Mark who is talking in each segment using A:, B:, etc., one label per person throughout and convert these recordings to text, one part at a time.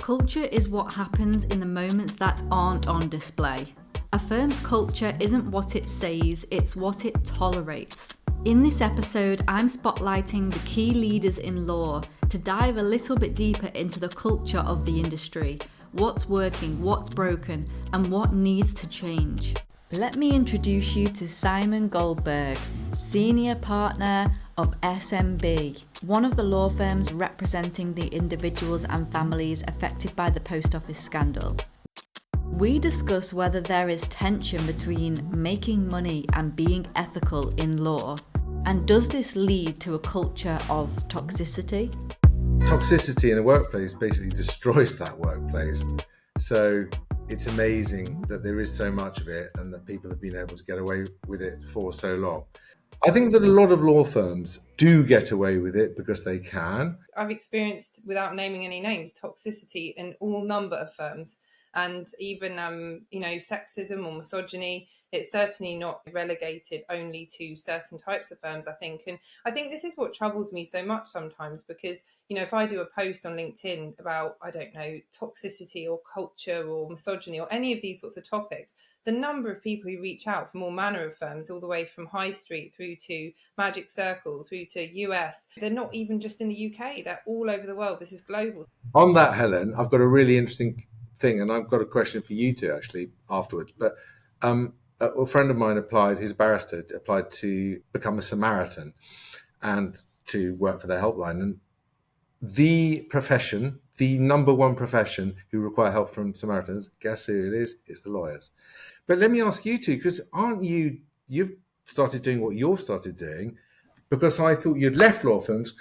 A: Culture is what happens in the moments that aren't on display. A firm's culture isn't what it says, it's what it tolerates. In this episode, I'm spotlighting the key leaders in law to dive a little bit deeper into the culture of the industry, what's working, what's broken, and what needs to change. Let me introduce you to Simon Goldberg, Senior Partner of SMB, one of the law firms representing the individuals and families affected by the post office scandal. We discuss whether there is tension between making money and being ethical in law, and does this lead to a culture of toxicity?
B: Toxicity in a workplace basically destroys that workplace. So it's amazing that there is so much of it and that people have been able to get away with it for so long. I think that a lot of law firms do get away with it because they can.
C: I've experienced, without naming any names, toxicity in all number of firms. And even, sexism or misogyny, it's certainly not relegated only to certain types of firms, I think. And I think this is what troubles me so much sometimes because, if I do a post on LinkedIn about, toxicity or culture or misogyny or any of these sorts of topics, the number of people who reach out from all manner of firms, all the way from High Street through to Magic Circle, through to US, they're not even just in the UK, they're all over the world. This is global.
B: On that, Helen, I've got a really interesting thing, and I've got a question for you two actually afterwards. But a friend of mine he's a barrister, applied to become a Samaritan and to work for their helpline. And the profession, the number one profession who require help from Samaritans, guess who it is? It's the lawyers. But let me ask you two, because you've started doing what you've started doing, because I thought you'd left law firms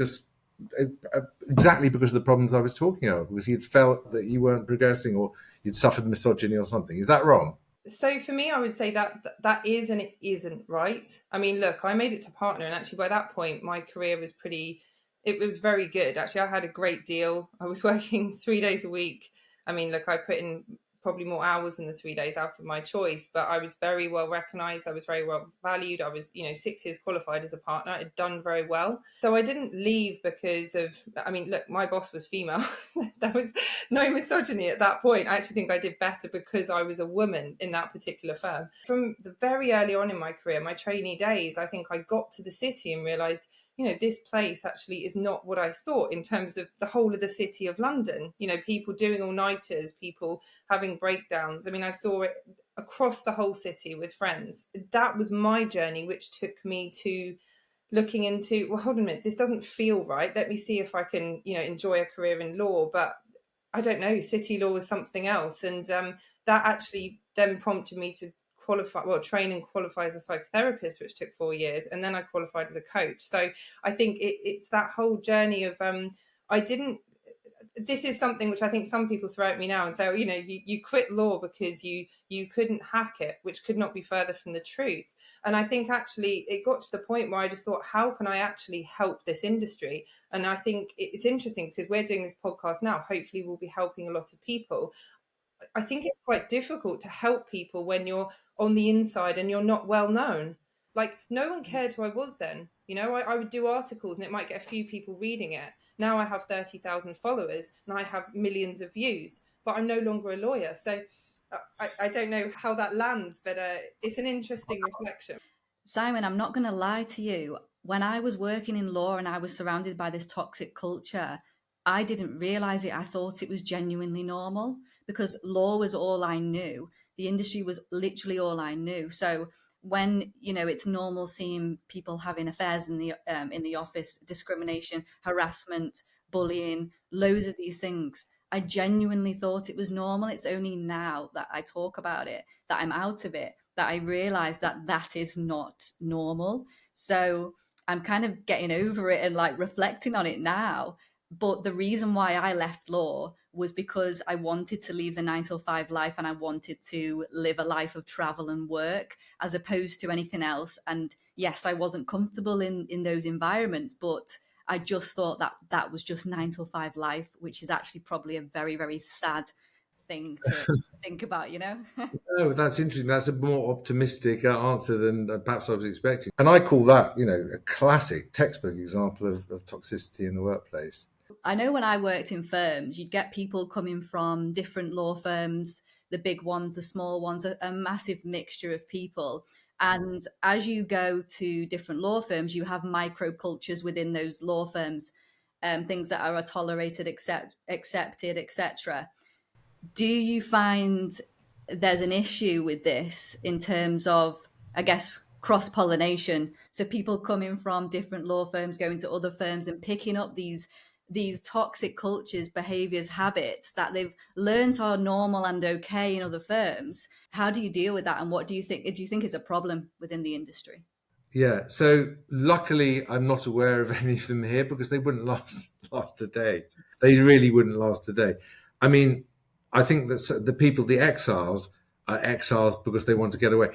B: exactly because of the problems I was talking about, because you'd felt that you weren't progressing or you'd suffered misogyny or something. Is that wrong?
C: So for me, I would say that is and it isn't right. I mean, look, I made it to partner, and actually by that point, my career was it was very good. Actually, I had a great deal. I was working 3 days a week. I mean, look, I put in probably more hours than the 3 days out of my choice, but I was very well recognized. I was very well valued. I was, 6 years qualified as a partner. I'd done very well. So I didn't leave because of, look, my boss was female. There was no misogyny at that point. I actually think I did better because I was a woman in that particular firm. From the very early on in my career, my trainee days, I think I got to the city and realized, this place actually is not what I thought in terms of the whole of the city of London. People doing all-nighters, people having breakdowns. I mean, I saw it across the whole city with friends. That was my journey, which took me to looking into, well, hold on a minute, this doesn't feel right. Let me see if I can, enjoy a career in law. But I don't know, city law was something else. And that actually then prompted me to train and qualify as a psychotherapist, which took 4 years, and then I qualified as a coach. So I think it's that whole journey of this is something which I think some people throw at me now and say, you quit law because you couldn't hack it, which could not be further from the truth. And I think actually it got to the point where I just thought, how can I actually help this industry? And I think it's interesting because we're doing this podcast now. Hopefully we'll be helping a lot of people. I think it's quite difficult to help people when you're on the inside and you're not well known. Like, no one cared who I was then. I would do articles and it might get a few people reading it. Now I have 30,000 followers and I have millions of views, but I'm no longer a lawyer. So I don't know how that lands, but it's an interesting reflection.
A: Simon, I'm not going to lie to you. When I was working in law and I was surrounded by this toxic culture, I didn't realize it. I thought it was genuinely normal because law was all I knew. The industry was literally all I knew. So when, it's normal seeing people having affairs in the office, discrimination, harassment, bullying, loads of these things, I genuinely thought it was normal. It's only now that I talk about it, that I'm out of it, that I realize that is not normal. So I'm kind of getting over it and reflecting on it now. But the reason why I left law was because I wanted to leave the 9 to 5 life and I wanted to live a life of travel and work as opposed to anything else. And yes, I wasn't comfortable in those environments, but I just thought that was just 9 to 5 life, which is actually probably a very, very sad thing to think about,
B: Oh, that's interesting. That's a more optimistic answer than perhaps I was expecting. And I call that, a classic textbook example of toxicity in the workplace.
A: I know when I worked in firms, you'd get people coming from different law firms, the big ones, the small ones, a massive mixture of people. And as you go to different law firms, you have micro cultures within those law firms, things that are tolerated, accepted, etc. Do you find there's an issue with this in terms of, I guess, cross pollination? So people coming from different law firms going to other firms and picking up these toxic cultures, behaviors, habits that they've learned are normal and okay in other firms. How do you deal with that, and what do you think? Do you think is a problem within the industry?
B: Yeah. So luckily, I'm not aware of any of them here because they wouldn't last a day. They really wouldn't last a day. I mean, I think that the people, the exiles, are exiles because they want to get away.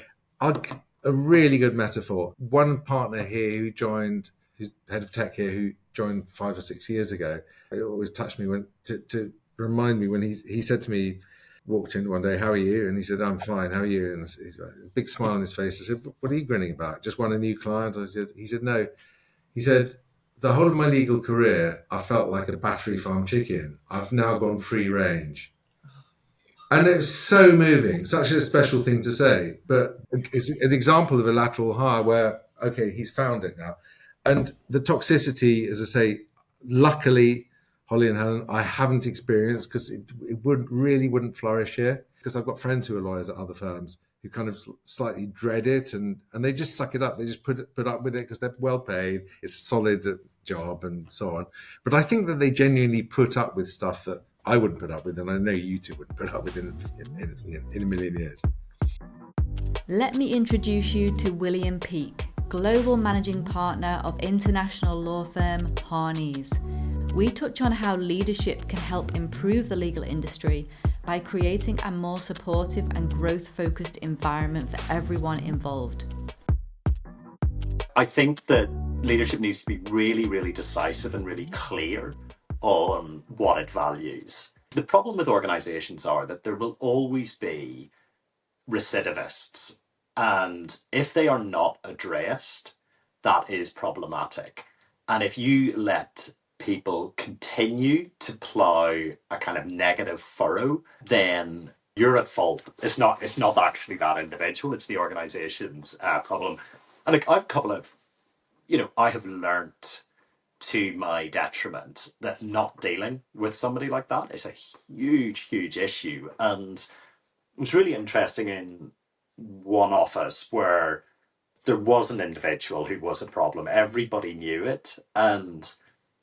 B: A really good metaphor. One partner here who joined, who's head of tech here, who joined 5 or 6 years ago. It always touched me when to remind me when he said to me, walked in one day, "How are you?" And he said, "I'm fine. How are you?" And he's got a big smile on his face. I said, "What are you grinning about? Just won a new client?" He said, "No." He said, "The whole of my legal career, I felt like a battery farm chicken. I've now gone free range." And it was so moving, such a special thing to say. But it's an example of a lateral hire where, okay, he's found it now. And the toxicity, as I say, luckily, Holly and Helen, I haven't experienced because it wouldn't flourish here. Because I've got friends who are lawyers at other firms who kind of slightly dread it and they just suck it up. They just put up with it because they're well paid. It's a solid job and so on. But I think that they genuinely put up with stuff that I wouldn't put up with, and I know you two wouldn't put up with in a million years.
A: Let me introduce you to William Peake, Global Managing Partner of international law firm Harneys. We touch on how leadership can help improve the legal industry by creating a more supportive and growth-focused environment for everyone involved.
D: I think that leadership needs to be really, really decisive and really clear on what it values. The problem with organizations are that there will always be recidivists. And if they are not addressed, that is problematic. And if you let people continue to plow a kind of negative furrow, then you're at fault. It's not actually that individual, it's the organization's problem. And like, I've a couple of, I have learnt to my detriment that not dealing with somebody like that is a huge, huge issue. And it was really interesting in one office where there was an individual who was a problem. Everybody knew it. And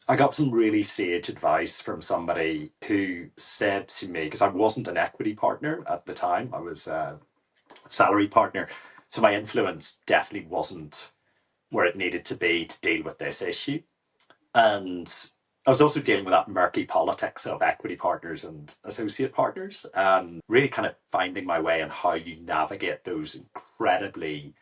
D: I got some really sage advice from somebody who said to me, because I wasn't an equity partner at the time, I was a salary partner. So my influence definitely wasn't where it needed to be to deal with this issue. And I was also dealing with that murky politics of equity partners and associate partners, and really kind of finding my way on how you navigate those incredibly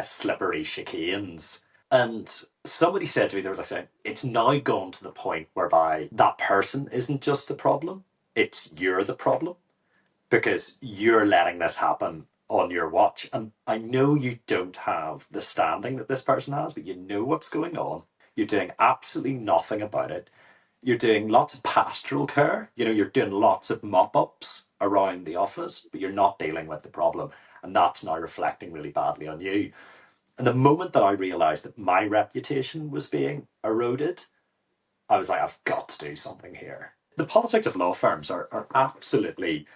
D: slippery chicanes. And somebody said to me, they were like saying, it's now gone to the point whereby that person isn't just the problem, it's you're the problem because you're letting this happen on your watch. And I know you don't have the standing that this person has, but you know what's going on. You're doing absolutely nothing about it. You're doing lots of pastoral care. You're doing lots of mop-ups around the office, but you're not dealing with the problem. And that's now reflecting really badly on you. And the moment that I realized that my reputation was being eroded, I was like, I've got to do something here. The politics of law firms are absolutely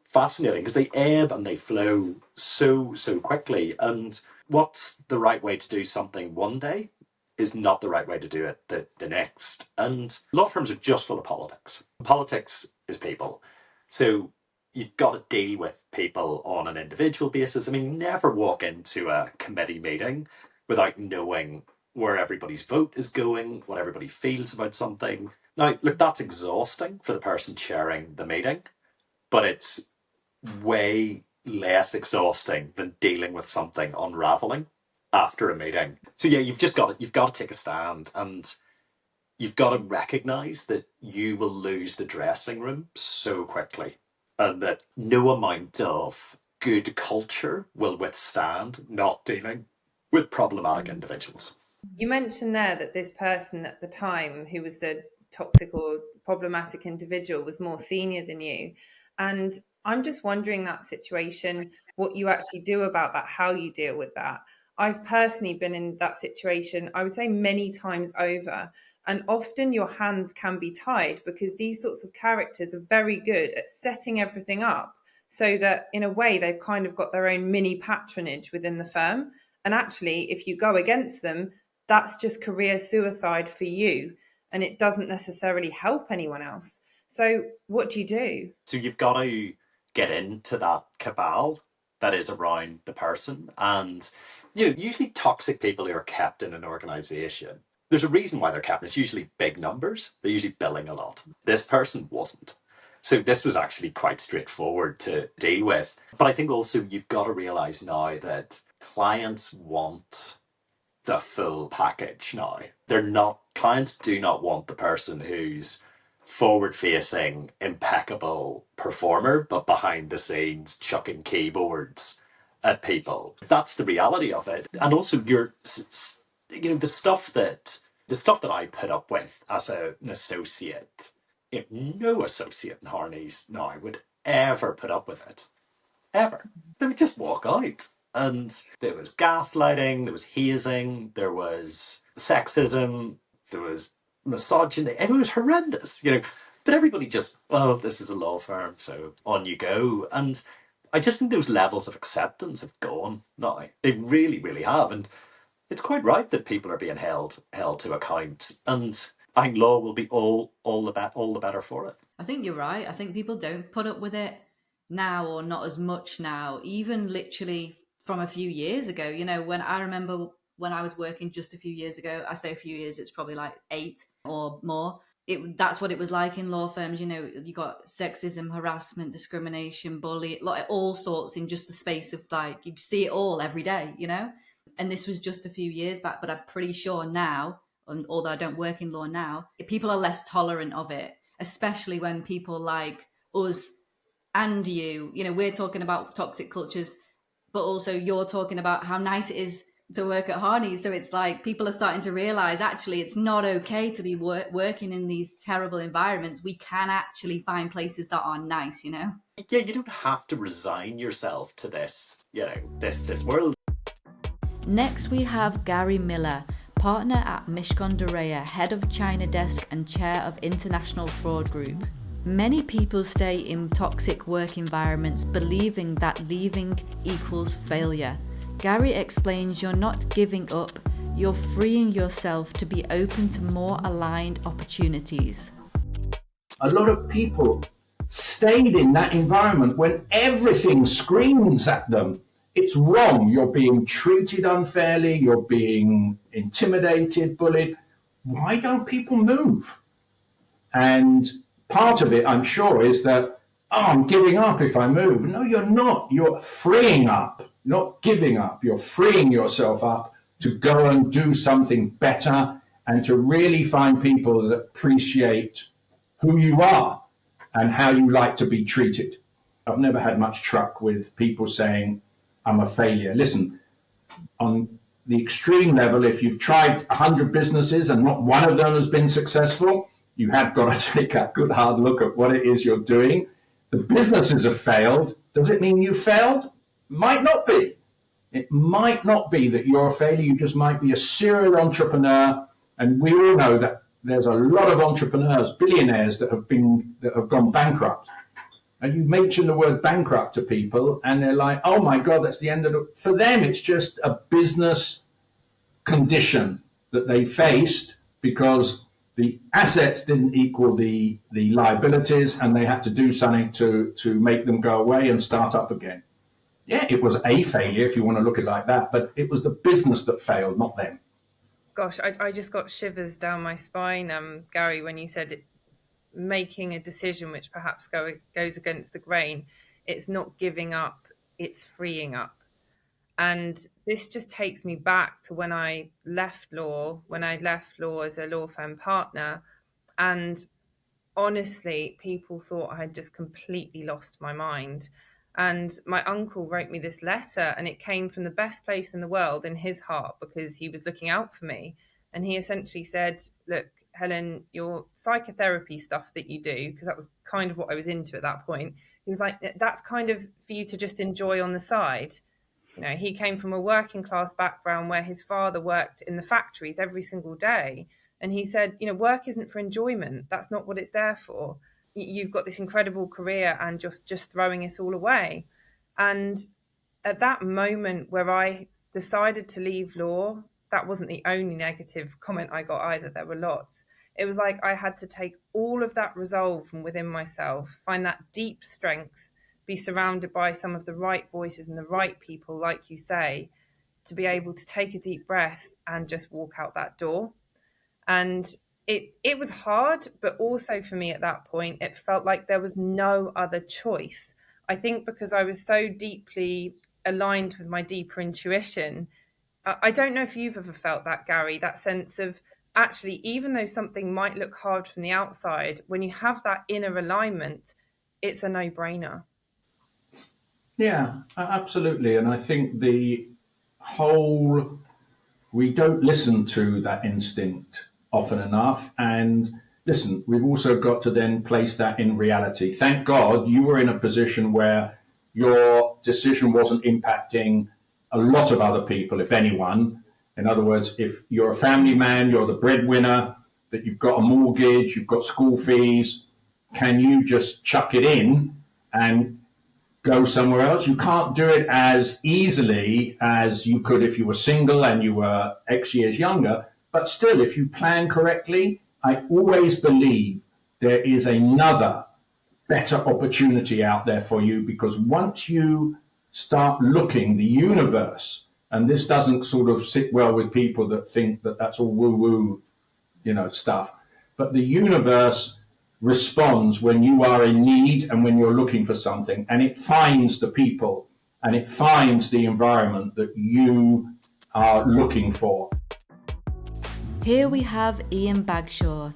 D: fascinating because they ebb and they flow so quickly. And what's the right way to do something one day is not the right way to do it the next. And law firms are just full of politics. Politics is people. So you've got to deal with people on an individual basis. I mean, never walk into a committee meeting without knowing where everybody's vote is going, what everybody feels about something. Now, look, that's exhausting for the person chairing the meeting, but it's way less exhausting than dealing with something unraveling after a meeting. So yeah, you've got to take a stand, and you've got to recognize that you will lose the dressing room so quickly, and that no amount of good culture will withstand not dealing with problematic individuals.
C: You mentioned there that this person at the time, who was the toxic or problematic individual was more senior than you. And I'm just wondering, that situation, what you actually do about that, how you deal with that. I've personally been in that situation, I would say, many times over. And often your hands can be tied because these sorts of characters are very good at setting everything up so that in a way they've kind of got their own mini patronage within the firm. And actually, if you go against them, that's just career suicide for you. And it doesn't necessarily help anyone else. So what do you do?
D: So you've got to get into that cabal that is around the person. And, usually toxic people who are kept in an organization, there's a reason why they're kept. It's usually big numbers. They're usually billing a lot. This person wasn't. So this was actually quite straightforward to deal with. But I think also you've got to realize now that clients want the full package now. Clients do not want the person who's forward facing, impeccable performer, but behind the scenes chucking keyboards at people. That's the reality of it. And also the stuff that I put up with as an associate, no associate in Harneys now would ever put up with it. Ever. They would just walk out. And there was gaslighting, there was hazing, there was sexism, there was misogyny. It was horrendous, But everybody just, well, this is a law firm, so on you go. And I just think those levels of acceptance have gone now. They really, really have. And it's quite right that people are being held to account. And I think law will be all the better for it.
A: I think you're right. I think people don't put up with it now, or not as much now, even literally from a few years ago. When I remember when I was working just a few years ago, I say a few years, it's probably like 8 or more. That's what it was like in law firms. You got sexism, harassment, discrimination, bullying, like all sorts in just the space of you see it all every day, And this was just a few years back, but I'm pretty sure now, and although I don't work in law now, people are less tolerant of it, especially when people like us and we're talking about toxic cultures, but also you're talking about how nice it is to work at Harneys. So it's like people are starting to realize actually it's not okay to be working in these terrible environments. We can actually find places that are nice,
D: Yeah, you don't have to resign yourself to this, this world.
A: Next, we have Gary Miller, partner at Mishcon de Reya, head of China desk and chair of International Fraud Group. Many people stay in toxic work environments believing that leaving equals failure. Gary explains you're not giving up, you're freeing yourself to be open to more aligned opportunities.
E: A lot of people stayed in that environment when everything screams at them. It's wrong. You're being treated unfairly. You're being intimidated, bullied. Why don't people move? And part of it, I'm sure, is that, I'm giving up if I move. No, you're not. You're freeing up, not giving up. You're freeing yourself up to go and do something better and to really find people that appreciate who you are and how you like to be treated. I've never had much truck with people saying, I'm a failure. Listen, on the extreme level, if you've tried 100 businesses and not one of them has been successful, you have got to take a good hard look at what it is you're doing. The businesses have failed. Does it mean you failed? Might not be. It might not be that you're a failure. You just might be a serial entrepreneur. And we all know that there's a lot of entrepreneurs, billionaires that have gone bankrupt. And you mention the word bankrupt to people and they're like, oh my God, that's the end of it. For them, it's just a business condition that they faced because the assets didn't equal the liabilities and they had to do something to make them go away and start up again. Yeah, it was a failure if you want to look at it like that, but it was the business that failed, not them.
C: Gosh, I just got shivers down my spine, Gary, when you said it. Making a decision which perhaps goes against the grain. It's not giving up, it's freeing up. And this just takes me back to when I left law as a law firm partner. And honestly, people thought I had just completely lost my mind. And my uncle wrote me this letter, and it came from the best place in the world in his heart because he was looking out for me. And he essentially said, look, Helen, your psychotherapy stuff that you do, because that was kind of what I was into at that point. He was like, that's kind of for you to just enjoy on the side. You know, he came from a working class background where his father worked in the factories every single day. And he said, you know, work isn't for enjoyment. That's not what it's there for. You've got this incredible career and just throwing it all away. And at that moment where I decided to leave law, that wasn't the only negative comment I got either. There were lots. It was like I had to take all of that resolve from within myself, find that deep strength, be surrounded by some of the right voices and the right people, like you say, to be able to take a deep breath and just walk out that door. And it was hard, but also for me at that point, it felt like there was no other choice. I think because I was so deeply aligned with my deeper intuition. I don't know if you've ever felt that, Gary, that sense of actually, even though something might look hard from the outside, when you have that inner alignment, it's a no-brainer.
E: Yeah, absolutely. And I think we don't listen to that instinct often enough. And listen, we've also got to then place that in reality. Thank God you were in a position where your decision wasn't impacting a lot of other people, if anyone. In other words, if you're a family man, you're the breadwinner, that you've got a mortgage, you've got school fees, can you just chuck it in and go somewhere else? You can't do it as easily as you could if you were single and you were X years younger. But still, if you plan correctly, I always believe there is another better opportunity out there for you, because once you start looking, the universe, and this doesn't sort of sit well with people that think that that's all woo-woo, stuff, but the universe responds when you are in need and when you're looking for something, and it finds the people and it finds the environment that you are looking for.
A: Here we have Ian Bagshaw,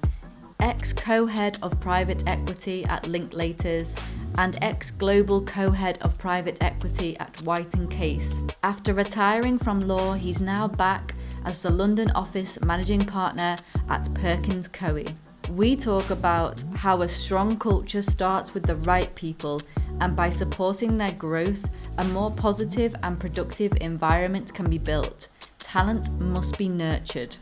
A: ex-co-head of private equity at Linklaters and ex-global co-head of private equity at White & Case. After retiring from law, he's now back as the London office managing partner at Perkins Coie. We talk about how a strong culture starts with the right people, and by supporting their growth, a more positive and productive environment can be built. Talent must be nurtured.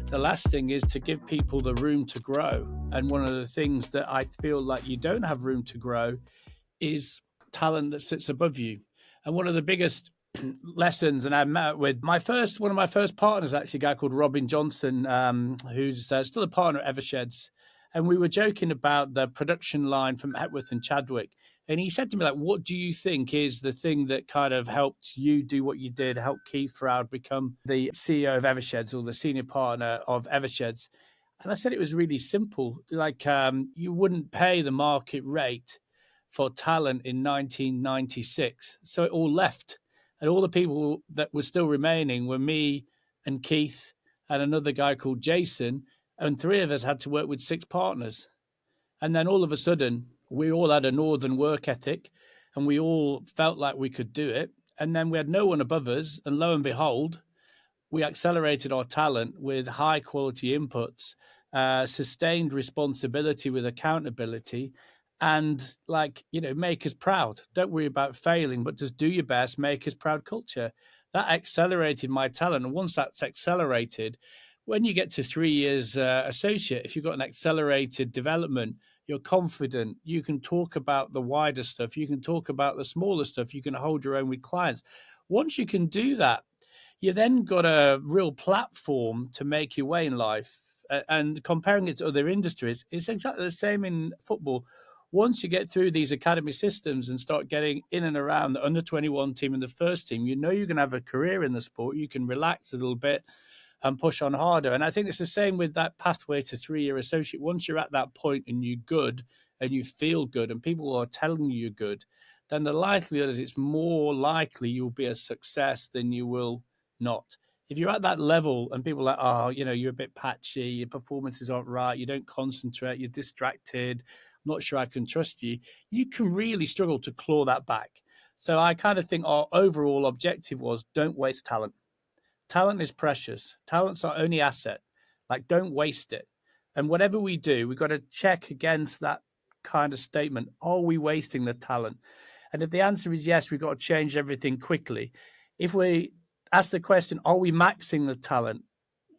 F: The last thing is to give people the room to grow. And one of the things that I feel like you don't have room to grow is talent that sits above you. And one of the biggest lessons, and I met with one of my first partners, actually, a guy called Robin Johnson, who's still a partner at Eversheds. And we were joking about the production line from Hepworth and Chadwick. And he said to me, like, what do you think is the thing that kind of helped you do what you did, helped Keith Froud become the CEO of Eversheds or the senior partner of Eversheds? And I said it was really simple. Like, you wouldn't pay the market rate for talent in 1996. So it all left. And all the people that were still remaining were me and Keith and another guy called Jason. And three of us had to work with six partners. And then all of a sudden, we all had a northern work ethic and we all felt like we could do it. And then we had no one above us. And lo and behold, we accelerated our talent with high quality inputs, sustained responsibility with accountability, and make us proud. Don't worry about failing, but just do your best, make us proud culture. That accelerated my talent. And once that's accelerated, when you get to 3 years associate, if you've got an accelerated development, you're confident. You can talk about the wider stuff. You can talk about the smaller stuff. You can hold your own with clients. Once you can do that, you then got a real platform to make your way in life. And comparing it to other industries, it's exactly the same in football. Once you get through these academy systems and start getting in and around the under-21 team and the first team, you know you're going to have a career in the sport. You can relax a little bit and push on harder. And I think it's the same with that pathway to 3-year associate. Once you're at that point and you're good and you feel good and people are telling you you're good, then the likelihood is it's more likely you'll be a success than you will not. If you're at that level and people are like, oh, you're a bit patchy, your performances aren't right, you don't concentrate, you're distracted, I'm not sure I can trust you, you can really struggle to claw that back. So I kind of think our overall objective was don't waste talent. Talent is precious. Talent's our only asset. Like, don't waste it. And whatever we do, we've got to check against that kind of statement. Are we wasting the talent? And if the answer is yes, we've got to change everything quickly. If we ask the question, are we maxing the talent?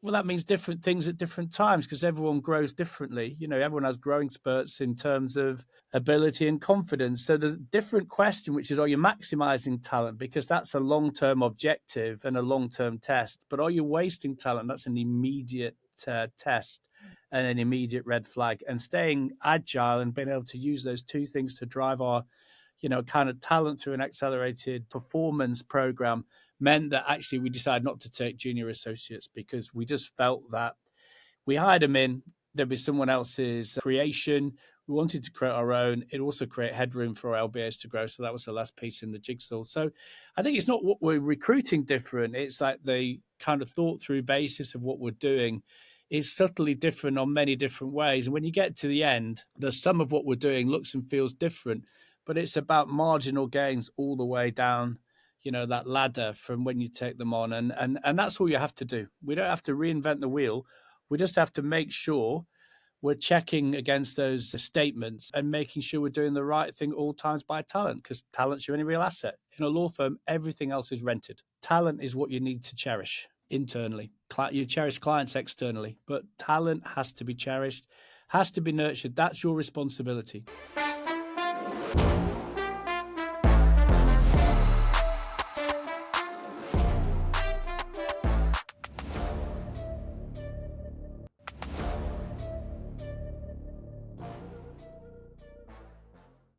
F: Well, that means different things at different times because everyone grows differently. You know, everyone has growing spurts in terms of ability and confidence. So there's a different question, which is, are you maximizing talent? Because that's a long-term objective and a long-term test. But are you wasting talent? That's an immediate test and an immediate red flag. And staying agile and being able to use those two things to drive our, kind of talent through an accelerated performance program meant that actually we decided not to take junior associates because we just felt that we hired them in, there'd be someone else's creation. We wanted to create our own. It also create headroom for our LBAs to grow. So that was the last piece in the jigsaw. So I think it's not what we're recruiting different. It's like the kind of thought through basis of what we're doing is subtly different on many different ways. And when you get to the end, the sum of what we're doing looks and feels different, but it's about marginal gains all the way down that ladder from when you take them on. And that's all you have to do. We don't have to reinvent the wheel. We just have to make sure we're checking against those statements and making sure we're doing the right thing all times by talent, because talent's your only real asset. In a law firm, everything else is rented. Talent is what you need to cherish internally. You cherish clients externally, but talent has to be cherished, has to be nurtured. That's your responsibility.